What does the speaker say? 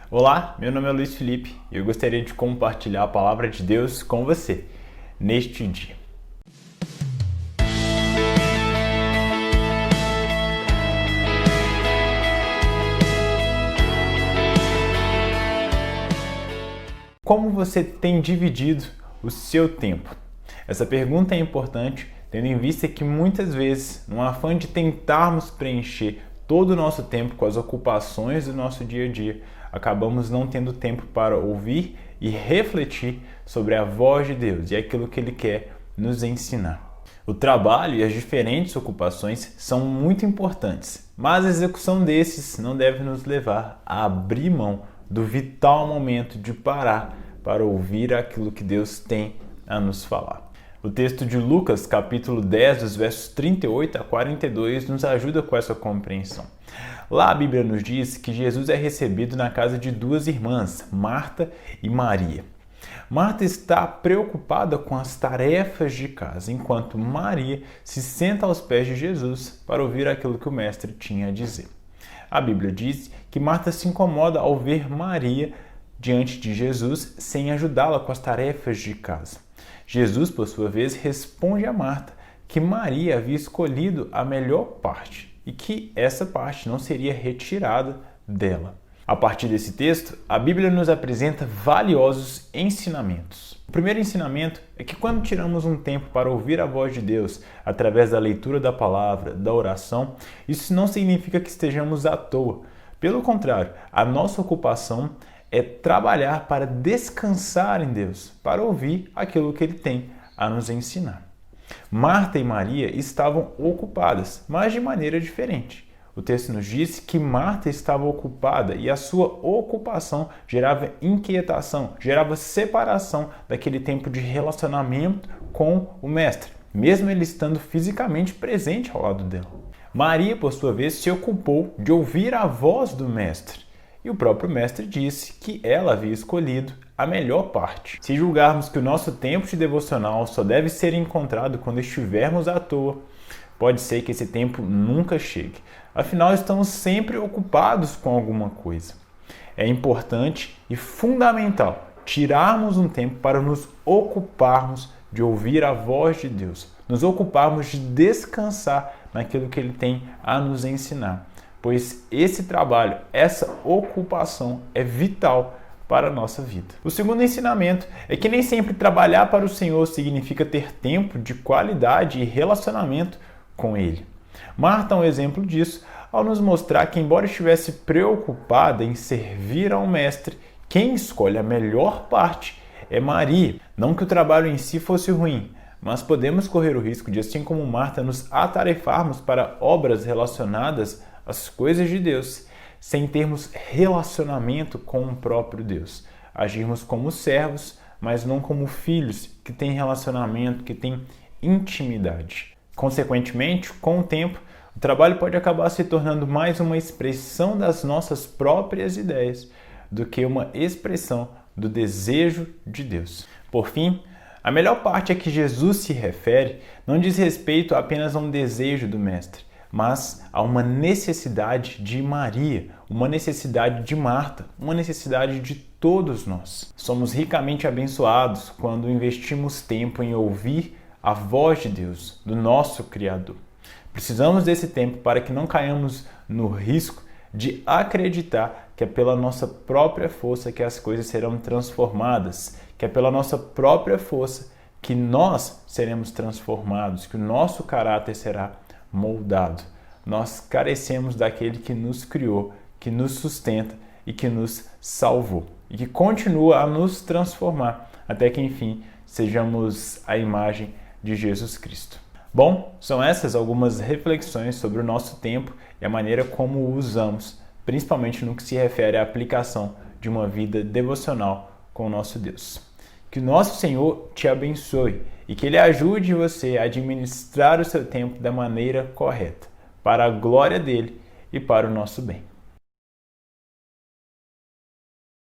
Olá, meu nome é Luiz Felipe e eu gostaria de compartilhar a palavra de Deus com você neste dia. Como você tem dividido o seu tempo? Essa pergunta é importante, tendo em vista que muitas vezes, no afã de tentarmos preencher todo o nosso tempo com as ocupações do nosso dia a dia, acabamos não tendo tempo para ouvir e refletir sobre a voz de Deus e aquilo que Ele quer nos ensinar. O trabalho e as diferentes ocupações são muito importantes, mas a execução desses não deve nos levar a abrir mão do vital momento de parar para ouvir aquilo que Deus tem a nos falar. O texto de Lucas, capítulo 10, dos versos 38 a 42, nos ajuda com essa compreensão. Lá a Bíblia nos diz que Jesus é recebido na casa de duas irmãs, Marta e Maria. Marta está preocupada com as tarefas de casa, enquanto Maria se senta aos pés de Jesus para ouvir aquilo que o Mestre tinha a dizer. A Bíblia diz que Marta se incomoda ao ver Maria diante de Jesus sem ajudá-la com as tarefas de casa. Jesus, por sua vez, responde a Marta que Maria havia escolhido a melhor parte e que essa parte não seria retirada dela. A partir desse texto, a Bíblia nos apresenta valiosos ensinamentos. O primeiro ensinamento é que quando tiramos um tempo para ouvir a voz de Deus através da leitura da palavra, da oração, isso não significa que estejamos à toa. Pelo contrário, a nossa ocupação é trabalhar para descansar em Deus, para ouvir aquilo que Ele tem a nos ensinar. Marta e Maria estavam ocupadas, mas de maneira diferente. O texto nos diz que Marta estava ocupada e a sua ocupação gerava inquietação, gerava separação daquele tempo de relacionamento com o Mestre, mesmo ele estando fisicamente presente ao lado dela. Maria, por sua vez, se ocupou de ouvir a voz do Mestre. E o próprio Mestre disse que ela havia escolhido a melhor parte. Se julgarmos que o nosso tempo de devocional só deve ser encontrado quando estivermos à toa, pode ser que esse tempo nunca chegue. Afinal, estamos sempre ocupados com alguma coisa. É importante e fundamental tirarmos um tempo para nos ocuparmos de ouvir a voz de Deus, nos ocuparmos de descansar naquilo que Ele tem a nos ensinar. Pois esse trabalho, essa ocupação é vital para a nossa vida. O segundo ensinamento é que nem sempre trabalhar para o Senhor significa ter tempo de qualidade e relacionamento com Ele. Marta é um exemplo disso ao nos mostrar que, embora estivesse preocupada em servir ao Mestre, quem escolhe a melhor parte é Maria. Não que o trabalho em si fosse ruim, mas podemos correr o risco de, assim como Marta, nos atarefarmos para obras relacionadas às coisas de Deus, sem termos relacionamento com o próprio Deus. Agirmos como servos, mas não como filhos que têm relacionamento, que têm intimidade. Consequentemente, com o tempo, o trabalho pode acabar se tornando mais uma expressão das nossas próprias ideias do que uma expressão do desejo de Deus. Por fim, a melhor parte a que Jesus se refere não diz respeito apenas a um desejo do Mestre, mas a uma necessidade de Maria, uma necessidade de Marta, uma necessidade de todos nós. Somos ricamente abençoados quando investimos tempo em ouvir a voz de Deus, do nosso Criador. Precisamos desse tempo para que não caiamos no risco de acreditar que é pela nossa própria força que as coisas serão transformadas, que é pela nossa própria força que nós seremos transformados, que o nosso caráter será moldado. Nós carecemos daquele que nos criou, que nos sustenta e que nos salvou e que continua a nos transformar até que, enfim, sejamos a imagem de Jesus Cristo. Bom, são essas algumas reflexões sobre o nosso tempo e a maneira como o usamos, principalmente no que se refere à aplicação de uma vida devocional com o nosso Deus. Que o nosso Senhor te abençoe e que Ele ajude você a administrar o seu tempo da maneira correta, para a glória dele e para o nosso bem.